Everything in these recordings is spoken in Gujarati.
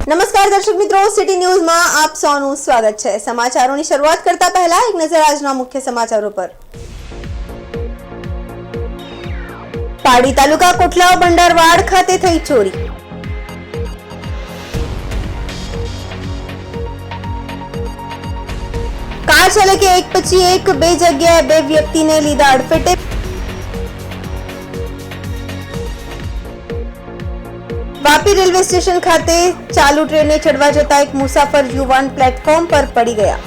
નમસ્કાર દર્શક મિત્રો, સિટી ન્યૂઝમાં આપ સૌનું સ્વાગત છે। સમાચારોની શરૂઆત કરતા પહેલા એક નજર આજના મુખ્ય સમાચારો પર। પાડી તાલુકા કોટલાવ ભંડારવાડ ખાતે થઈ ચોરી। કાર ચાલકે એક પછી એક બે જગ્યાએ બે વ્યક્તિને લીધા અડફેટે। વાપી રેલવે સ્ટેશન ખાતે ચાલુ ટ્રેને ચડવા જતા એક મુસાફર યુવાન પ્લેટફોર્મ પર પડી ગયા।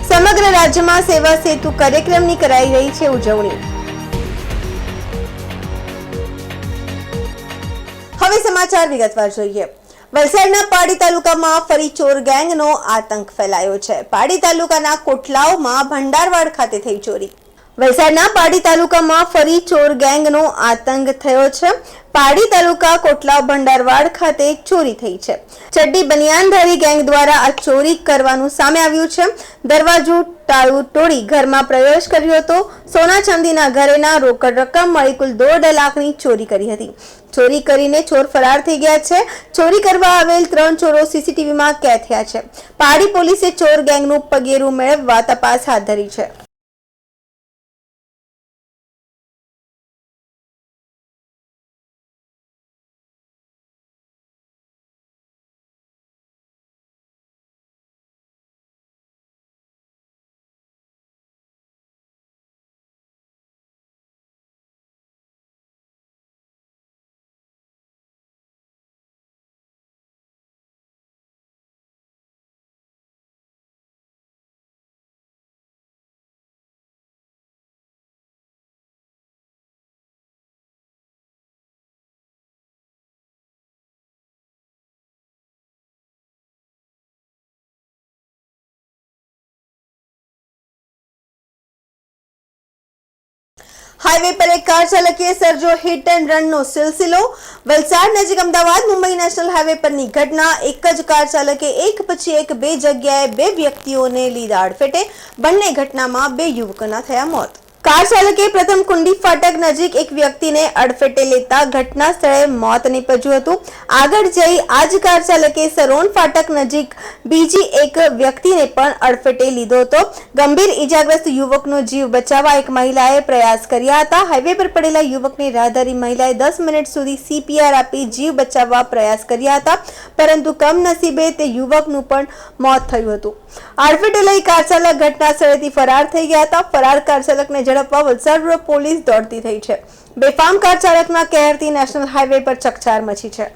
સમગ્ર રાજ્યમાં સેવા સેતુ કાર્યક્રમની કરાઈ રહી છે ઉજવણી। હવે સમાચાર વિગતવાર જોઈએ। વલસાડના પાડી તાલુકામાં ફરી ચોર ગેંગનો આતંક ફેલાયો છે। પાડી તાલુકાના કોટલાવમાં ભંડારવાડ ખાતે થઈ ચોરી। વલસાડના પાડી તાલુકામાં ફરી ચોર ગેંગનો આતંક થયો છે। પાડી તાલુકા કોટલાવ ભંડારવાડ ખાતે ચોરી થઈ છે। ચડ્ડી બનિયાનધારી ગેંગ દ્વારા આ ચોરી કરવાનું સામે આવ્યું છે। દરવાજો તાળું તોડી ઘરમાં પ્રવેશ કર્યો હતો। સોના ચાંદીના ઘરેના રોકડ રકમ મળી કુલ 1.5 લાખની ચોરી કરી હતી। ચોરી કરીને ચોર ફરાર થઈ ગયા છે। ચોરી કરવા આવેલ 3 ચોરો સીસીટીવીમાં કેદ થયા છે। પાડી પોલીસે ચોર ગેંગનું પગેરું મેળવવા તપાસ હાથ ધરી છે। हाईवे पर एक कार चालके सर्जो हिट एंड रन नो सिलसिलो। वलसाड नजीक अमदावाद मुंबई नेशनल हाईवे परनी घटना। एक ज कार चालके एक પછી એક બે જગ્યાએ બે વ્યક્તિઓને લીધા અડફેટે। બંને ઘટનામાં બે યુવકોના થયા મોત। કાર ચાલકે પ્રથમ કુંડી ફાટક નજીક એક વ્યક્તિને અડફેટે લેતા ઘટના સ્થળે મોત નીપજ્યું હતું। આગળ જઈ આ જ કાર ચાલકે સરોન ફાટક નજીક બીજી એક વ્યક્તિને પણ અડફેટે લીધો હતો। ગંભીર ઈજાગ્રસ્ત યુવકનો જીવ બચાવવા એક મહિલાએ પ્રયાસ કર્યા હતા। હાઈવે પર પડેલા યુવકને રાહદારી મહિલાએ 10 મિનિટ સુધી CPR આપી જીવ બચાવવા પ્રયાસ કર્યા હતા, પરંતુ કમનસીબે તે યુવકનું પણ મોત થયું હતું। અડફેટે લઈ કાર ચાલક ઘટના સ્થળેથી ફરાર થઈ ગયા હતા। ફરાર કાર ચાલકને ઝડપવા વલસાડ પોલીસ દોડતી થઈ છે। બેફામ કાર ચાલકના કહેરથી નેશનલ હાઈવે પર ચકચાર મચી છે।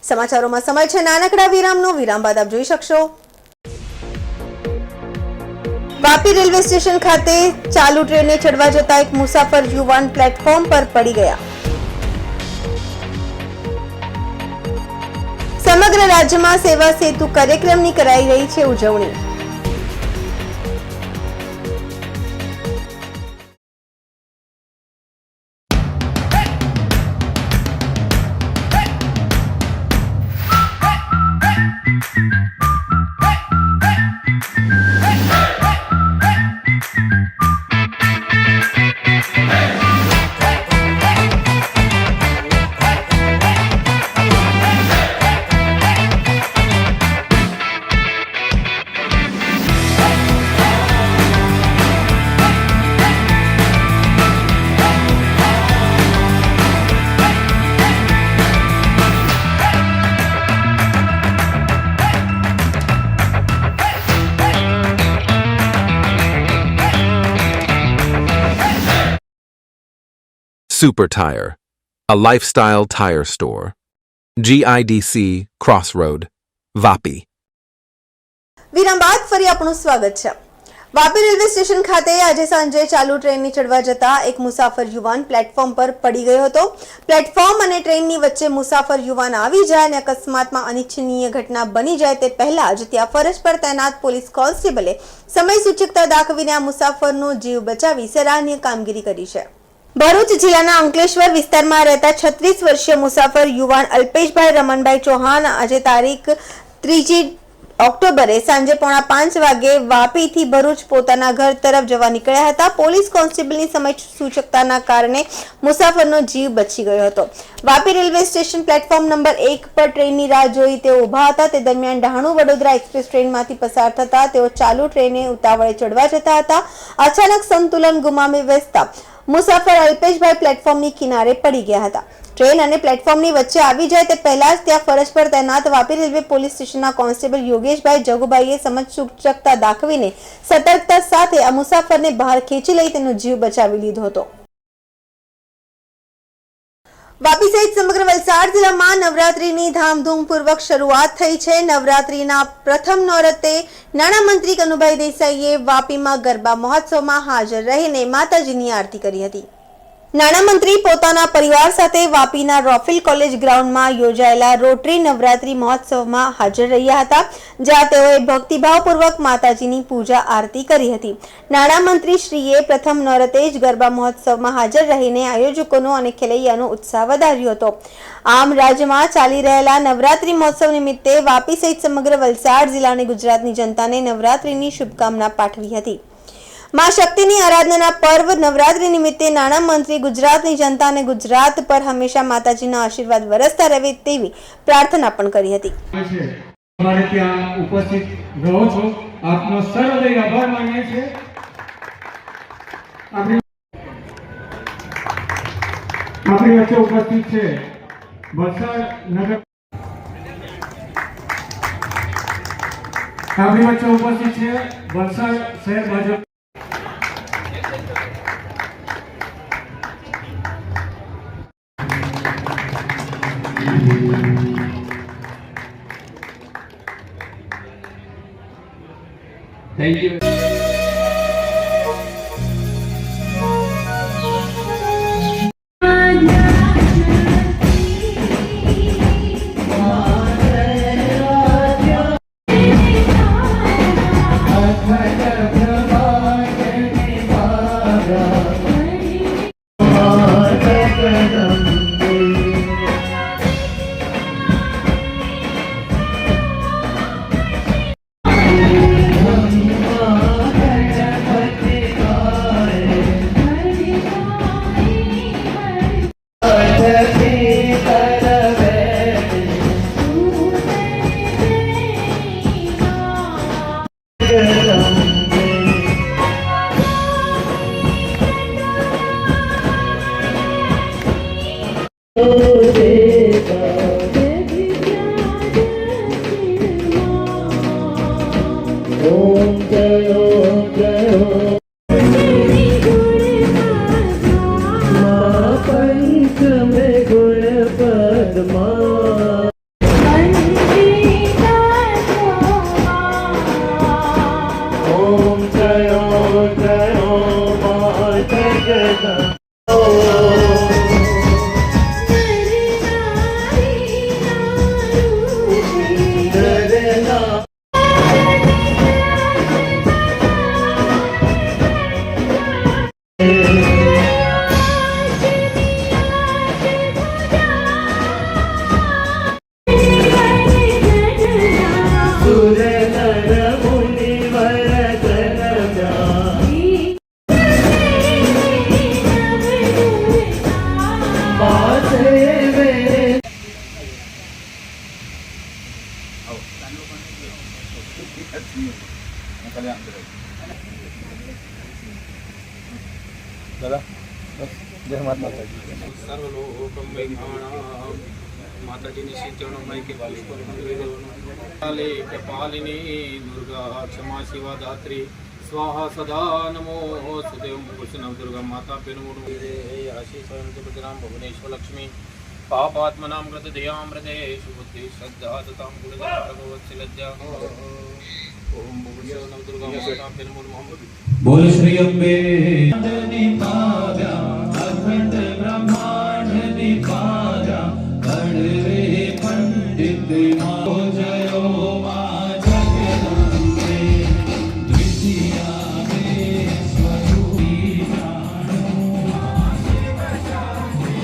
સમાચારોમાં સમય છે નાનકડા વિરામનો। વિરામ બાદ આપ જોઈ શકશો। વાપી રેલવે સ્ટેશન ખાતે ચાલુ ટ્રેને ચડવા જતા એક મુસાફર યુવાન પ્લેટફોર્મ પર પડી ગયા। સમગ્ર રાજ્યમાં સેવા સેતુ કાર્યક્રમની કરાઈ રહી છે ઉજવણી। Super Tire, a lifestyle tire store. GIDC Crossroad, Vapi. વિરામ બાદ ફરી આપનું સ્વાગત છે। વાપી રેલવે સ્ટેશન ખાતે આજે સાંજે ચાલુ ટ્રેનની ચડવા જતા એક મુસાફર યુવાન પ્લેટફોર્મ પર પડી ગયો હતો. પ્લેટફોર્મ અને ટ્રેનની વચ્ચે મુસાફર યુવાન આવી જાય અને અકસ્માતમાં અનિચ્છનીય ઘટના બની જાય તે પહેલા જ ત્યાં ફરજ પર તૈનાત પોલીસ કોન્સ્ટેબલે સમય સૂચકતા દાખવીને આ મુસાફરનો જીવ બચાવી સરાહનીય કામગીરી કરી છે. ભરૂચ જિલ્લાના અંકલેશ્વર વિસ્તારમાં રહેતા 36 વર્ષીય મુસાફર યુવાન અલ્પેશભાઈ રમણભાઈ ચૌહાણ આજે તારીખ 3 ઓક્ટોબરે સાંજે 4:45 વાગે વાપીથી ભરૂચ પોતાના ઘર તરફ જવા નીકળ્યા હતા. પોલીસ કોન્સ્ટેબલની સમય સૂચકતાના કારણે મુસાફરનો જીવ બચી ગયો હતો. Vapi railway station platform number 1 પર ટ્રેનની રાહ જોઈ તેઓ ઊભા હતા. તે દરમિયાન ડહાણુ વડોદરા એક્સપ્રેસ ટ્રેનમાંથી પસાર થતા તેઓ ચાલુ ટ્રેને ઉતાવળે ચડવા જતા હતા. અચાનક સંતુલન ગુમાવી બેસતા મુસાફર અલ્પેશભાઈ પ્લેટફોર્મની કિનારે પડી ગયા હતા. ટ્રેન અને પ્લેટફોર્મની વચ્ચે આવી જાય તે પહેલા જ ત્યાં ફરજ પર તૈનાત વાપી રેલવે પોલીસ સ્ટેશનના કોન્સ્ટેબલ યોગેશભાઈ જગુભાઈએ સમજ સૂચકતા દાખવીને સતર્કતા સાથે આ મુસાફરને બહાર ખેંચી લઈ તેનો જીવ બચાવી લીધો હતો. વાપી સહિત સમગ્ર વલસાડ જિલ્લામાં નવરાત્રીની ધામધૂમપૂર્વક શરૂઆત થઈ છે. નવરાત્રીના પ્રથમ નોરતે નાણામંત્રી કનુભાઈ દેસાઈએ વાપીમાં ગરબા મહોત્સવમાં હાજર રહીને માતાજીની આરતી કરી હતી. નાણામંત્રી પોતાના પરિવાર સાથે વાપીના રોફિલ કોલેજ ગ્રાઉન્ડમાં યોજાયેલા રોટરી નવરાત્રી મહોત્સવમાં હાજર રહ્યા હતા, જ્યાં તેઓએ ભક્તિભાવપૂર્વક માતાજીની પૂજા આરતી કરી હતી. નાણામંત્રી શ્રીએ પ્રથમ નોરતે જ ગરબા મહોત્સવમાં હાજર રહીને આયોજકોનો અને ખેલૈયાનો ઉત્સાહ વધાર્યો હતો. આમ રાજ્યમાં ચાલી રહેલા નવરાત્રી મહોત્સવ નિમિત્તે વાપી સહિત સમગ્ર વલસાડ જિલ્લા અને ગુજરાતની જનતાને નવરાત્રીની શુભકામના પાઠવી હતી. માં શક્તિની આરાધનાના પર્વ નવરાત્રી નિમિત્તે નાણામંત્રી ગુજરાતની જનતા અને ગુજરાત પર હંમેશા માતાજીના આશીર્વાદ વરસતા રહે તેવી પ્રાર્થના પણ કરી હતી. અમારે ત્યાં ઉપસ્થિત રહો છો, આપનો સર્વદય આભાર માનીએ છીએ. આપણી વચ્ચે ઉપસ્થિત છે વલસાડ નગર, આપણી વચ્ચે ઉપસ્થિત છે વલસાડ શહેર ભાજપ Thank you. माताजी काले कपालिनी दुर्गा क्षमा शिवा दात्री स्वाहा सदा नमो सुदेव कृष्ण दुर्गा माता पेनुमुडु आशीष स्वयं भुवनेश्वर लक्ष्मी पापात्मनां कृत दयामृते शुभुद्धि श्रद्धा तथा भगवत्सलज्जा ઓમ ભૂષણ નવદુર્ગા માતા પેનમુડ મોહમ્મદ બોલ શ્રી અંબે દીપાવ્યા અખંડ બ્રહ્માંડ દીપાવ્યા કડવે પંડિત મા જયો મા જગદંબે દ્વિતીયા મે સ્વરૂપી જાણો શિવ શાંતિ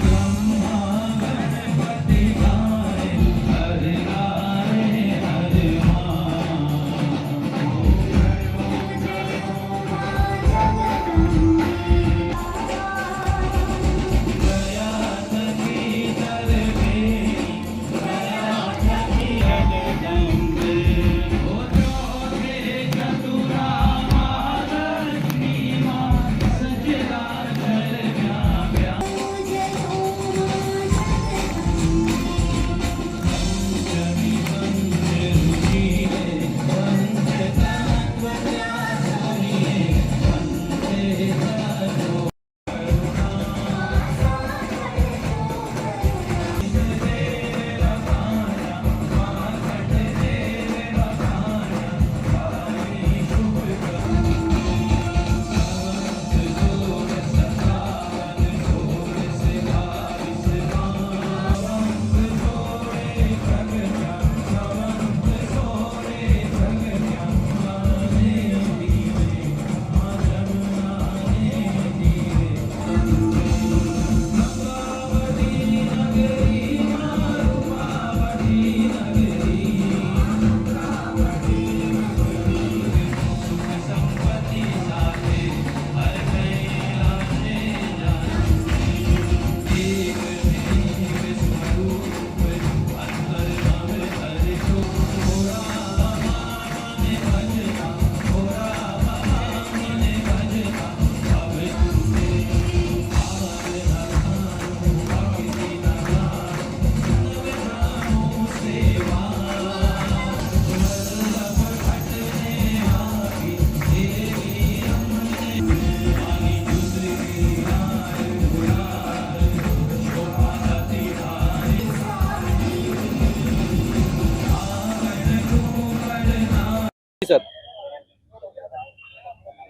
બ્રહ્મા ગણપતિ ગાય હરે ગાય હરે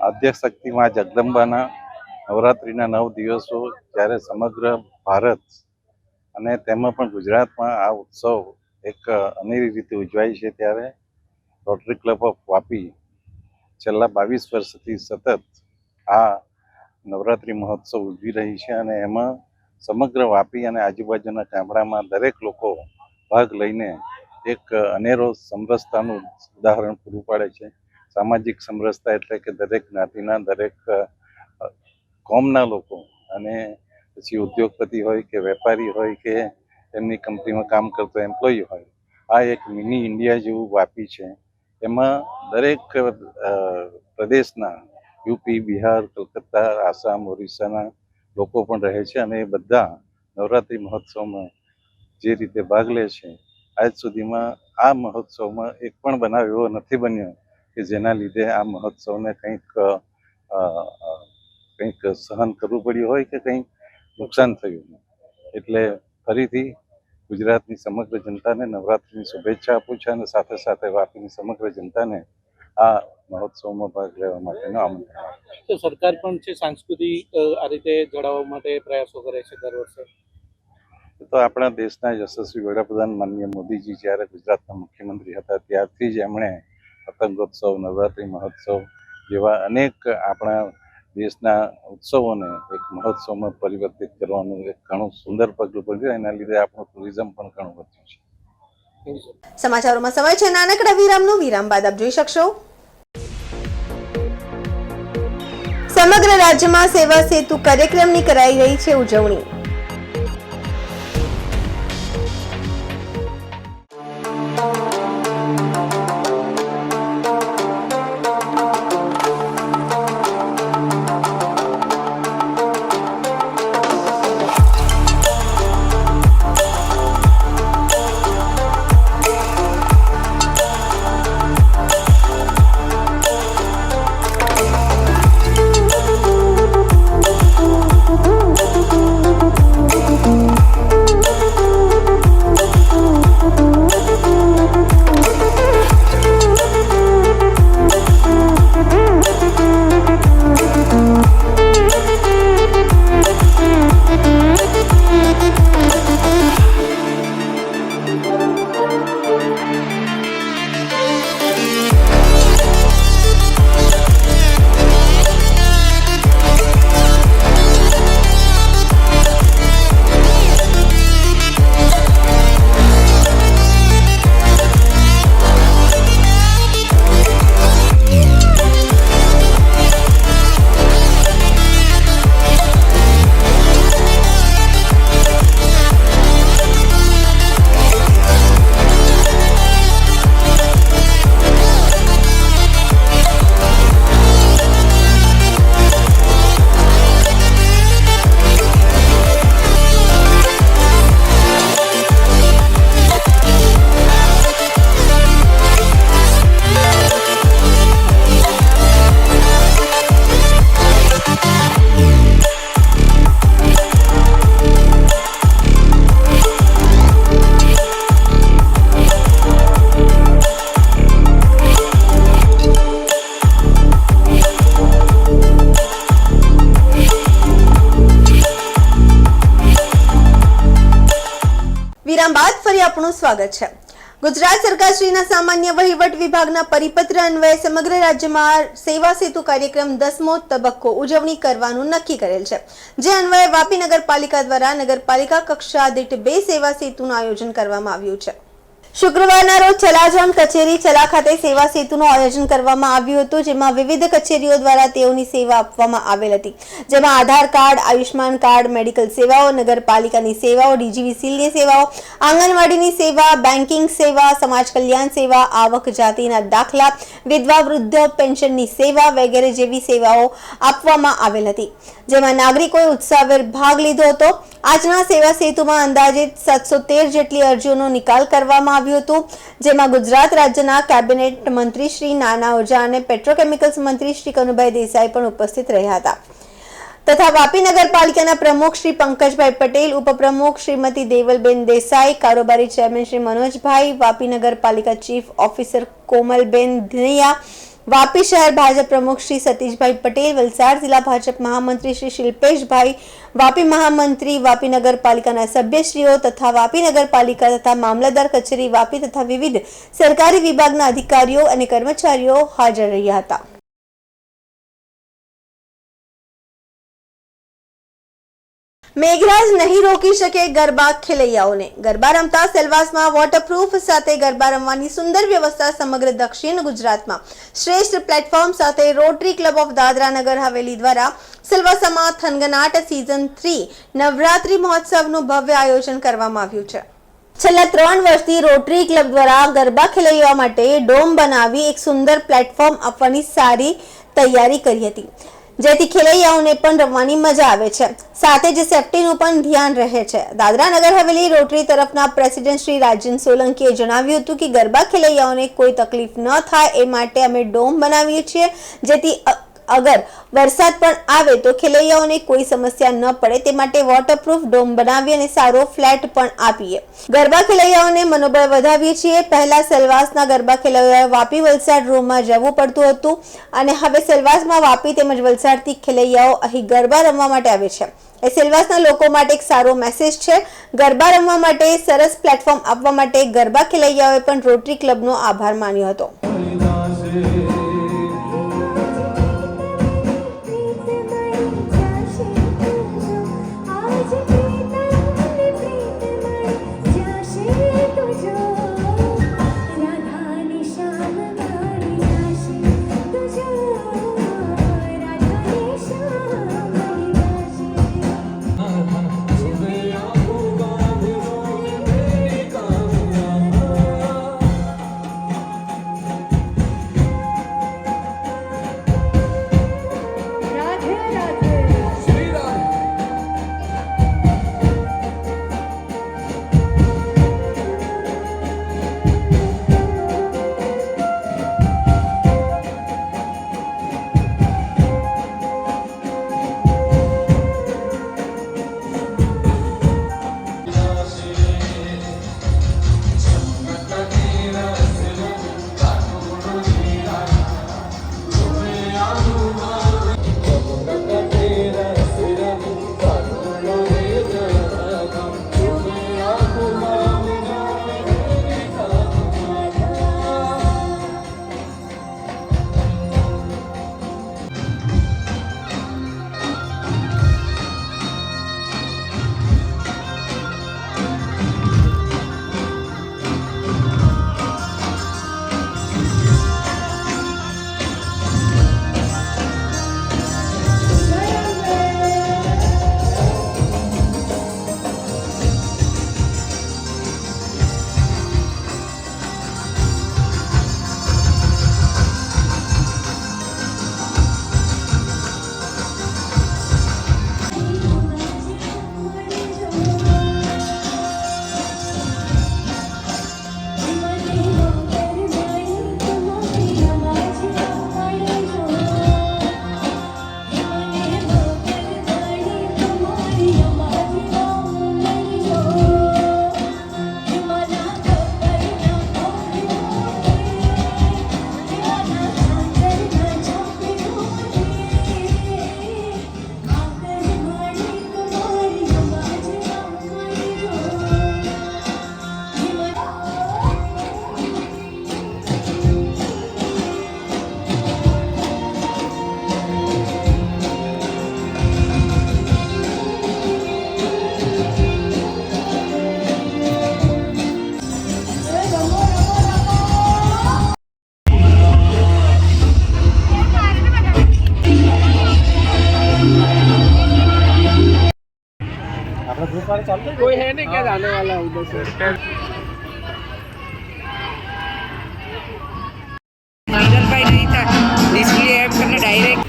આદ્યશક્તિ માં જગદંબાના નવરાત્રિના 9 દિવસો જ્યારે સમગ્ર ભારત અને તેમાં પણ ગુજરાતમાં આ ઉત્સવ એક અનેરી રીતે ઉજવાય છે, ત્યારે રોટરી ક્લબ ઓફ વાપી છેલ્લા 22 વર્ષથી સતત આ નવરાત્રિ મહોત્સવ ઉજવી રહી છે અને એમાં સમગ્ર વાપી અને આજુબાજુના ગામડામાં દરેક લોકો ભાગ લઈને એક અનેરો સમરસતાનું ઉદાહરણ પૂરું પાડે છે. સામાજિક સમરસતા એટલે કે દરેક જ્ઞાતિના દરેક કોમના લોકો અને પછી ઉદ્યોગપતિ હોય કે વેપારી હોય કે એમની કંપનીમાં કામ કરતો એમ્પ્લોય હોય, આ એક મિની ઇન્ડિયા જેવું વાપી છે. એમાં દરેક પ્રદેશના યુપી, બિહાર, કલકત્તા, આસામ, ઓરિસ્સાના લોકો પણ રહે છે અને એ બધા નવરાત્રિ મહોત્સવમાં જે રીતે ભાગ લે છે, આજ સુધીમાં આ મહોત્સવમાં એક પણ બનાવ એવો નથી બન્યો કે જેના લીધે આ મહોત્સવને કંઈક સહન કરવું પડ્યું હોય કે કંઈક નુકસાન થયું. એટલે ફરીથી ગુજરાતની સમગ્ર જનતાને નવરાત્રિની શુભેચ્છા આપું છું અને સાથે સાથે વાપીની સમગ્ર જનતાને આ મહોત્સવમાં ભાગ લેવા માટેનું આમંત્રણ આપું છું. તો સરકાર પણ છે સાંસ્કૃતિક આ રીતે જોડાવા માટે પ્રયાસો કરે છે દર વર્ષે. તો આપણા દેશના યશસ્વી વડાપ્રધાન માનનીય મોદીજી જ્યારે ગુજરાતના મુખ્યમંત્રી હતા ત્યારથી જ એમણે પતંગોત્સવ, નવરાત્રિ મહોત્સવ જેવા અનેક આપણા દેશના ઉત્સવોને એક મહોત્સવમાં પરિવર્તિત કરવાનું એક ઘણું સુંદર પગલું ભર્યું. એના લીધે આપણું ટુરિઝમ પણ ઘણું વધ્યું છે. સમાચારોમાં સમય છે નાનકડા વિરામનો. વિરામ બાદ આપ જોઈ શકશો સમગ્ર રાજ્યમાં સેવા સેતુ કાર્યક્રમની કરાઈ રહી છે ઉજવણી. વિરામ બાદ ફરી આપનું સ્વાગત છે. ગુજરાત સરકારશ્રીના સામાન્ય વહીવટ વિભાગના પરિપત્ર અન્વયે સમગ્ર રાજ્યમાં સેવા સેતુ કાર્યક્રમ 10મો તબક્કો ઉજવણી કરવાનું નક્કી કરેલ છે. જે અન્વયે વાપી નગરપાલિકા દ્વારા નગરપાલિકા કક્ષા દીઠ 2 સેવા સેતુનું આયોજન કરવામાં આવ્યું છે. શુક્રવારના રોજ ચલાજામ કચેરી ચલા ખાતે સેવા સેતુનું આયોજન કરવામાં આવ્યું હતું, જેમાં વિવિધ કચેરીઓ દ્વારા તેઓની સેવા આપવામાં આવેલ હતી. જેમાં આધાર કાર્ડ, આયુષ્માન કાર્ડ, મેડિકલ સેવાઓ, નગરપાલિકાની સેવાઓ, ડીજીવીસીએલની સેવાઓ, આંગણવાડીની સેવા, બેન્કિંગ સેવા, સમાજ કલ્યાણ સેવા, આવક જાતિના દાખલા, વિધવા વૃદ્ધ પેન્શનની સેવા વગેરે જેવી સેવાઓ આપવામાં આવેલ હતી. જેમાં નાગરિકોએ ઉત્સાહભેર ભાગ લીધો હતો. આજના સેવા સેતુમાં અંદાજિત 713 જેટલી અરજીઓનો નિકાલ કરવામાં આવ્યો હતો, જેમાં ગુજરાત રાજ્યના કેબિનેટ મંત્રી શ્રી નાના ઓઝા અને પેટ્રોકેમિકલ્સ મંત્રી શ્રી કનુભાઈ દેસાઈ પણ ઉપસ્થિત રહ્યા હતા તથા વાપી નગરપાલિકાના પ્રમુખ શ્રી પંકજભાઈ પટેલ, ઉપપ્રમુખ શ્રીમતી દેવલબેન દેસાઈ, કારોબારી ચેરમેન શ્રી મનોજભાઈ, વાપી નગરપાલિકા ચીફ ઓફિસર કોમલબેન ધનૈયા, વાપી શહેર ભાજપ પ્રમુખ શ્રી સતીશભાઈ પટેલ, વલસાડ જિલ્લા ભાજપ મહામંત્રી શ્રી શિલ્પેશભાઈ, વાપી મહામંત્રી, વાપી નગરપાલિકાના સભ્યશ્રીઓ તથા વાપી નગરપાલિકા તથા મામલતદાર કચેરી વાપી તથા વિવિધ સરકારી વિભાગના અધિકારીઓ અને કર્મચારીઓ હાજર રહ્યા હતા. મેઘરાજ નહીં રોકી શકે ગરબા ખેલૈયાઓને. ગરબા રમતા સેલવાસમાં વોટરપ્રૂફ સાથે ગરબા રમવાની સુંદર વ્યવસ્થા સમગ્ર દક્ષિણ ગુજરાતમાં શ્રેષ્ઠ પ્લેટફોર્મ સાથે rotary club of Dadra Nagar Haveli દ્વારા સેલવાસામાં થનગનાટ સિઝન 3 નવરાત્રી મહોત્સવનું ભવ્ય આયોજન કરવામાં આવ્યું છે. છેલ્લા 3 વર્ષથી રોટરી ક્લબ દ્વારા ગરબા ખેલૈયાઓ માટે ડોમ બનાવી એક સુંદર પ્લેટફોર્મ આપવાની સારી તૈયારી કરી હતી, જેથી ખેલૈયાઓને પણ રમવાની મજા આવે છે, સાથે જ સેફટીનું પણ ધ્યાન રહે છે. દાદરા નગર હવેલી રોટરી તરફના પ્રેસિડેન્ટ શ્રી રાજન સોલંકીએ જણાવ્યું હતું કે ગરબા ખેલૈયાઓને કોઈ તકલીફ ન થાય એ માટે અમે ડોમ બનાવીએ છીએ, જેથી અગર વરસાદ પણ આવે તો ખેલૈયાઓને કોઈ સમસ્યા ન પડે તે માટે વોટરપ્રૂફ ડોમ બનાવી અને સારો ફ્લેટ પણ આપીએ. ગરબા ખેલૈયાઓને મનોબળ વધાવીએ છીએ. પહેલા સેલવાસના ગરબા ખેલૈયાઓએ વાપી વલસાડ રૂમમાં જવું પડતું હતું અને હવે સેલવાસમાં વાપી તેમજ વલસાડથી ખેલૈયાઓ અહીં ગરબા રમવા માટે આવે છે. એ સેલવાસના લોકો માટે એક સારો મેસેજ છે. ગરબા રમવા માટે સરસ પ્લેટફોર્મ આપવા માટે ગરબા ખેલૈયાઓએ પણ રોટરી ક્લબનો આભાર માન્યો હતો. कोई है नहीं क्या जाने वाला उधर से भाई नहीं था इसलिए हमने डायरेक्ट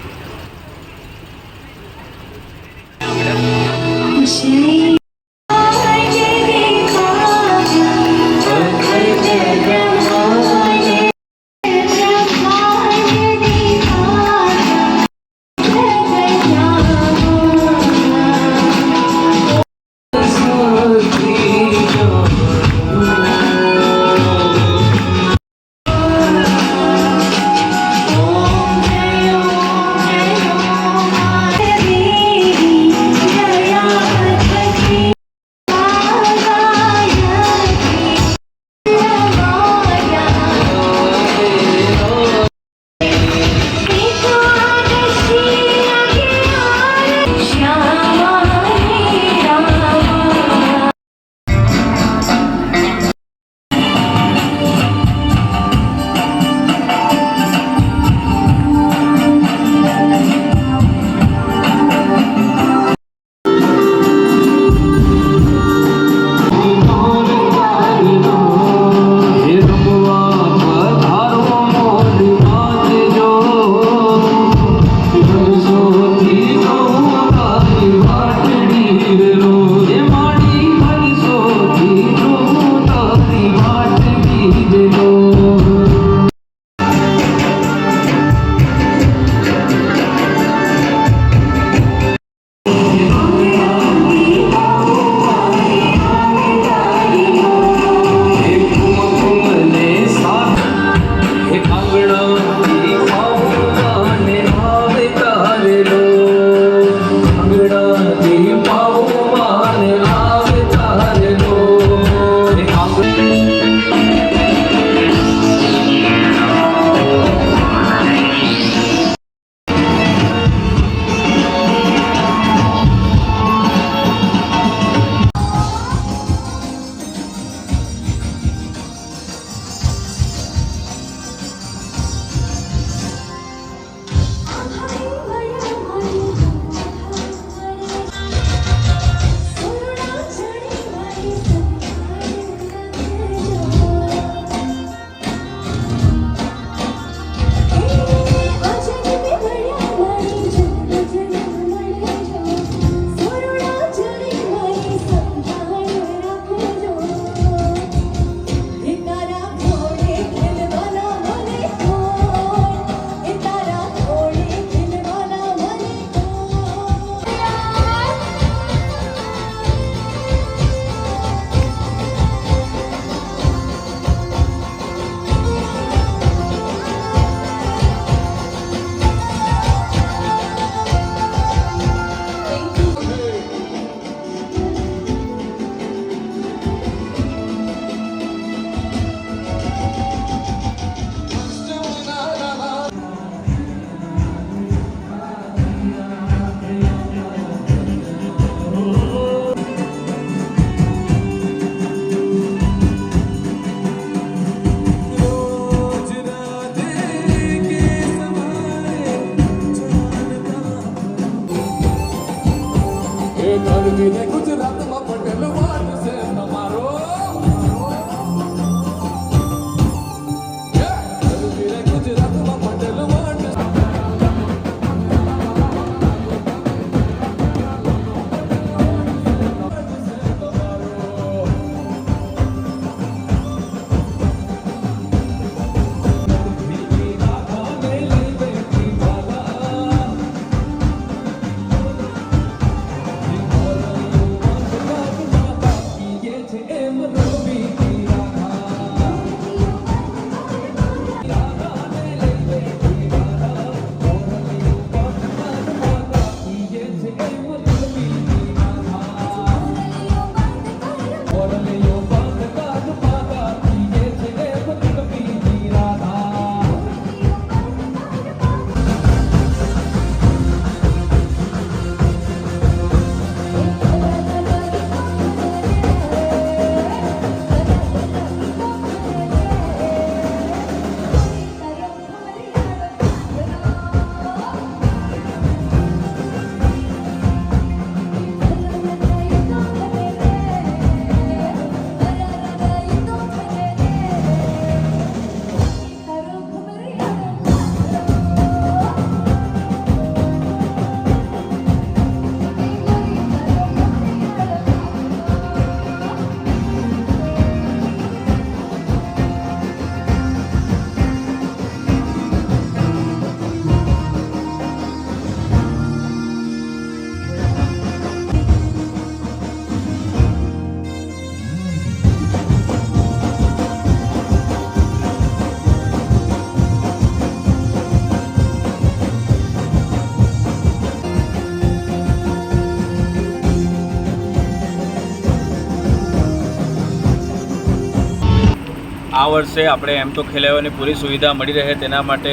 આ વર્ષે આપણે એમ તો ખેલૈયાઓને પૂરી સુવિધા મળી રહે તેના માટે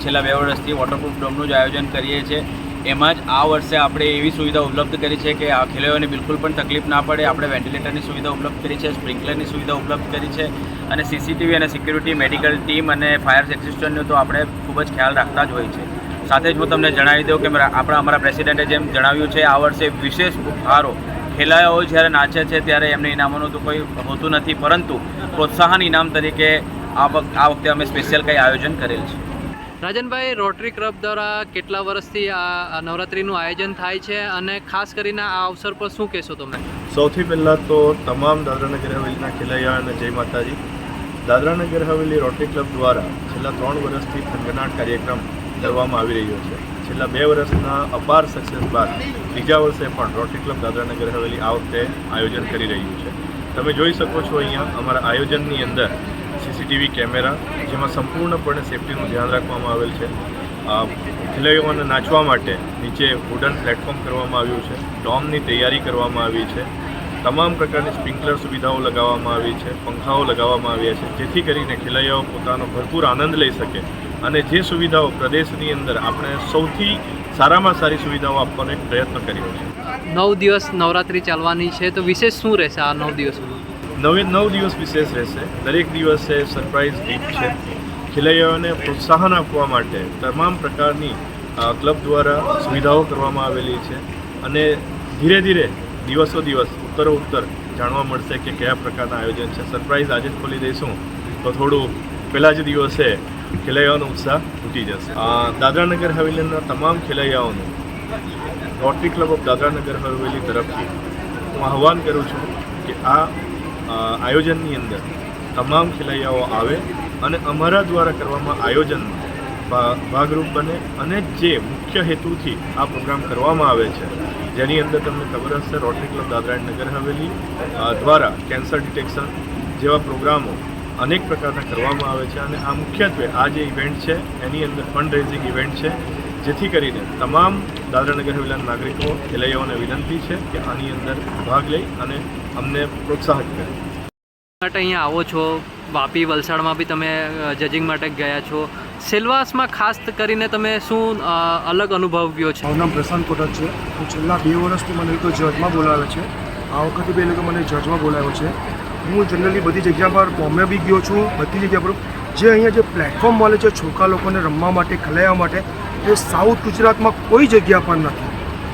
છેલ્લા 2 વર્ષથી વોટરપ્રૂફ ડોમનું જ આયોજન કરીએ છીએ. એમાં જ આ વર્ષે આપણે એવી સુવિધા ઉપલબ્ધ કરી છે કે આ ખેલૈયાઓને બિલકુલ પણ તકલીફ ના પડે. આપણે વેન્ટિલેટરની સુવિધા ઉપલબ્ધ કરી છે, સ્પ્રિંકલરની સુવિધા ઉપલબ્ધ કરી છે અને સીસીટીવી અને સિક્યુરિટી, મેડિકલ ટીમ અને ફાયર એક્સિસ્ટન્ટનો તો આપણે ખૂબ જ ખ્યાલ રાખતા જ હોય છે. સાથે જ હું તમને જણાવી દઉં કે અમારા પ્રેસિડેન્ટે જેમ જણાવ્યું છે, આ વર્ષે વિશેષ ઉપહારો ખેલૈયાઓ જ્યારે નાચે છે ત્યારે એમને ઇનામોનું તો કોઈ હોતું નથી, પરંતુ પ્રોત્સાહન ઇનામ તરીકે આ વખતે અમે સ્પેશિયલ કંઈ આયોજન કરેલ છે. રાજનભાઈ, રોટરી ક્લબ દ્વારા કેટલા વર્ષથી આ નવરાત્રિનું આયોજન થાય છે અને ખાસ કરીને આ અવસર પર શું કહેશો તમે? સૌથી પહેલાં તો તમામ દાદરાનગર હવેલીના ખેલૈયાઓને જય માતાજી. દાદરાનગર હવેલી રોટરી ક્લબ દ્વારા છેલ્લા 3 વર્ષથી થનગનાટ કાર્યક્રમ કરવામાં આવી રહ્યો છે. છેલ્લા 2 વર્ષના અપાર સક્સેસ બાદ ત્રીજા વર્ષે પણ રોટરી ક્લબ દાદરાનગર હવેલી આ વખતે આયોજન કરી રહ્યું છે. તમે જોઈ શકો છો અહીંયા અમારા આયોજનની અંદર સીસીટીવી કેમેરા, જેમાં સંપૂર્ણપણે સેફટીનું ધ્યાન રાખવામાં આવેલ છે. ખેલૈયાઓને નાચવા માટે નીચે વુડન પ્લેટફોર્મ કરવામાં આવ્યું છે. ડોમની તૈયારી કરવામાં આવી છે. તમામ પ્રકારની સ્પ્રિંકલર સુવિધાઓ લગાવવામાં આવી છે, પંખાઓ લગાવવામાં આવ્યા છે, જેથી કરીને ખેલૈયાઓ પોતાનો ભરપૂર આનંદ લઈ શકે અને જે સુવિધાઓ પ્રદેશની અંદર આપણે સૌથી સારામાં સારી સુવિધાઓ આપવાનો એક પ્રયત્ન કર્યો છે. 9 દિવસ નવરાત્રિ ચાલવાની છે, તો વિશેષ શું રહેશે આ 9 દિવસમાં? 9 દિવસ વિશેષ રહેશે. દરેક દિવસે સરપ્રાઇઝ ગિફ્ટ છે. ખેલૈયાઓને પ્રોત્સાહન આપવા માટે તમામ પ્રકારની ક્લબ દ્વારા સુવિધાઓ કરવામાં આવેલી છે અને ધીરે ધીરે દિવસો દિવસ ઉત્તર જાણવા મળશે કે કયા પ્રકારના આયોજન છે. સરપ્રાઇઝ આજે જ ખોલી દઈશું તો થોડું પહેલા જ દિવસે ખેલૈયાઓનો ઉત્સાહ તૂટી જશે. દાદરાનગર હવેલીના તમામ ખેલૈયાઓનું rotary club of Dadra Nagar Haveli તરફથી હું આહ્વાન કરું છું કે આ આયોજનની અંદર તમામ ખેલૈયાઓ આવે અને અમારા દ્વારા કરવામાં આયોજનમાં ભાગરૂપ બને અને જે મુખ્ય હેતુથી આ પ્રોગ્રામ કરવામાં આવે છે, જેની અંદર તમને ખબર હશે રોટરી ક્લબ દાદરાનગર હવેલી દ્વારા કેન્સર ડિટેક્શન જેવા પ્રોગ્રામો અનેક પ્રકારના કરવામાં આવે છે અને આ મુખ્યત્વે આ જે ઇવેન્ટ છે એની અંદર ફંડ રેઝિંગ ઇવેન્ટ છે, જેથી કરીને તમામ દાદરાનગર હવેલીના નાગરિકો ખેલૈયાઓને વિનંતી છે કે આની અંદર ભાગ લઈ અને અમને પ્રોત્સાહિત કરે. માટે અહીંયા આવો છો, વાપી, વલસાડમાં બી તમે જજિંગ માટે ગયા છો. સેલવાસમાં ખાસ કરીને તમે શું અલગ અનુભવ્યો છે? મારું નામ પ્રશાંત કોટક છે. હું છેલ્લા 2 વર્ષથી મને લોકો જજમાં બોલાવે છે. આ વખતે બી એ લોકો મને જજમાં બોલાવ્યો છે. હું જનરલી બધી જગ્યા પર બોમ્બે બી ગયો છું, બધી જગ્યા પર જે અહીંયા જે પ્લેટફોર્મ મળે છે છોકરા લોકોને રમવા માટે, ખેલૈયા માટે, એ સાઉથ ગુજરાતમાં કોઈ જગ્યા પર નથી.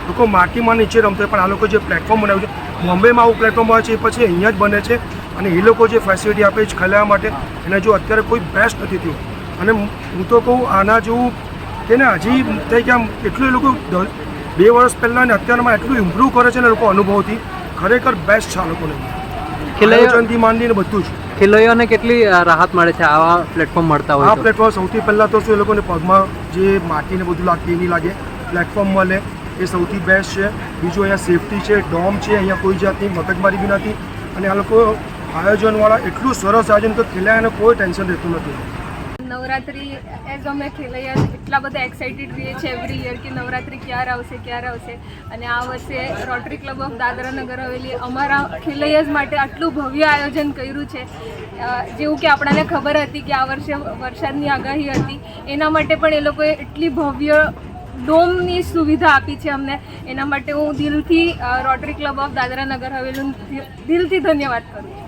લોકો માટીમાં નીચે રમતા પણ આ લોકો જે પ્લેટફોર્મ બનાવ્યું છે, બોમ્બેમાં આવું પ્લેટફોર્મ આવે છે, એ પછી અહીંયા જ બને છે અને એ લોકો જે ફેસિલિટી આપે છે ખેલૈયા માટે, એને જો અત્યારે કોઈ બેસ્ટ નથી થયું. અને હું તો કહું આના જેવું કે ને હજી થઈ કે આમ એટલું એ લોકો 2 વર્ષ પહેલાં ને અત્યારમાં એટલું ઇમ્પ્રૂવ કરે છે ને લોકો અનુભવથી, ખરેખર બેસ્ટ છે આ લોકોને. આયોજનથી માંડીને બધું જ. ખેલૈયાઓને કેટલી રાહત મળે છે આવા પ્લેટફોર્મ મળતા હોય? આ પ્લેટફોર્મ સૌથી પહેલાં તો શું એ લોકોને પગમાં જે માટીને બધું લાગતી એની લાગે, પ્લેટફોર્મ મળે એ સૌથી બેસ્ટ છે. બીજું અહીંયા સેફટી છે, ડોમ છે, અહીંયા કોઈ જાતની મગજમારી બી નથી અને આ લોકો આયોજનવાળા એટલું સરસ આયોજન કે ખેલૈયાને કોઈ ટેન્શન રહેતું નથી. નવરાત્રિ એઝ અમે ખેલૈયા એટલા બધા એક્સાઇટેડ રહીએ છીએ એવરી યર કે નવરાત્રિ ક્યારે આવશે અને આ વર્ષે rotary club of Dadra Nagar Haveli અમારા ખેલૈયાઝ માટે આટલું ભવ્ય આયોજન કર્યું છે. જેવું કે આપણાને ખબર હતી કે આ વર્ષે વરસાદની આગાહી હતી, એના માટે પણ એ લોકોએ એટલી ભવ્ય ડોમની સુવિધા આપી છે અમને. એના માટે હું દિલથી રોટરી ક્લબ ઓફ દાદરાનગર હવેલીનું દિલથી ધન્યવાદ કરું છું.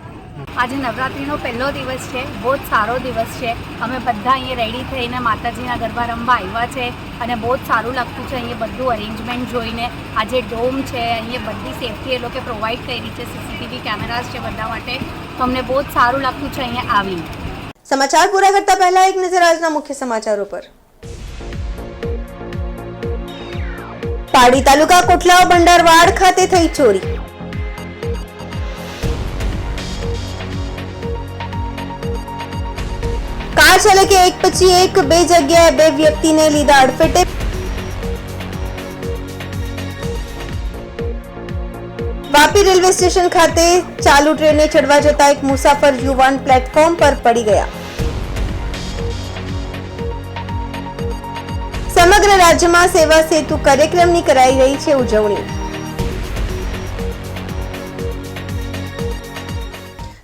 આજે નવરાત્રિનો પહેલો દિવસ છે, બહુ જ સારો દિવસ છે. અમે બધા અહીંયા રેડી થઈને માતાજીના ગરબા રમવા આવ્યા છે અને બહુ જ સારું લાગતું છે અહીંયા બધું અરેન્જમેન્ટ જોઈને. આજે ડોમ છે, અહીંયા બધી સેફટી એ લોકો પ્રોવાઈડ કરી છે, સીસીટીવી કેમેરાઝ છે બધા માટે, તો અમને બહુ જ સારું લાગતું છે અહીંયા આવીને. સમાચાર પૂરા કરતા પહેલા એક નજર આજના મુખ્ય સમાચારો પર. પાડી તાલુકા કોટલાવ ભંડારવાડ ખાતે થઈ ચોરી. કાર ચાલકે એક પછી એક 2 જગ્યાએ 2 વ્યક્તિને લીધા અડફેટે. વાપી રેલવે સ્ટેશન ખાતે ચાલુ ટ્રેને ચડવા જતા એક મુસાફર યુવાન પ્લેટફોર્મ પર પડી ગયા. સમગ્ર રાજ્યમાં સેવા સેતુ કાર્યક્રમની કરાઈ રહી છે ઉજવણી.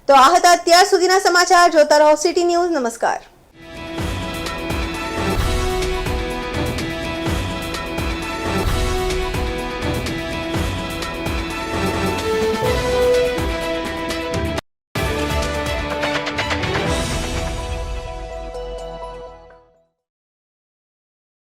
તો આ હતા અત્યાર સુધીના સમાચાર. જોતા રહો સિટી ન્યૂઝ. નમસ્કાર.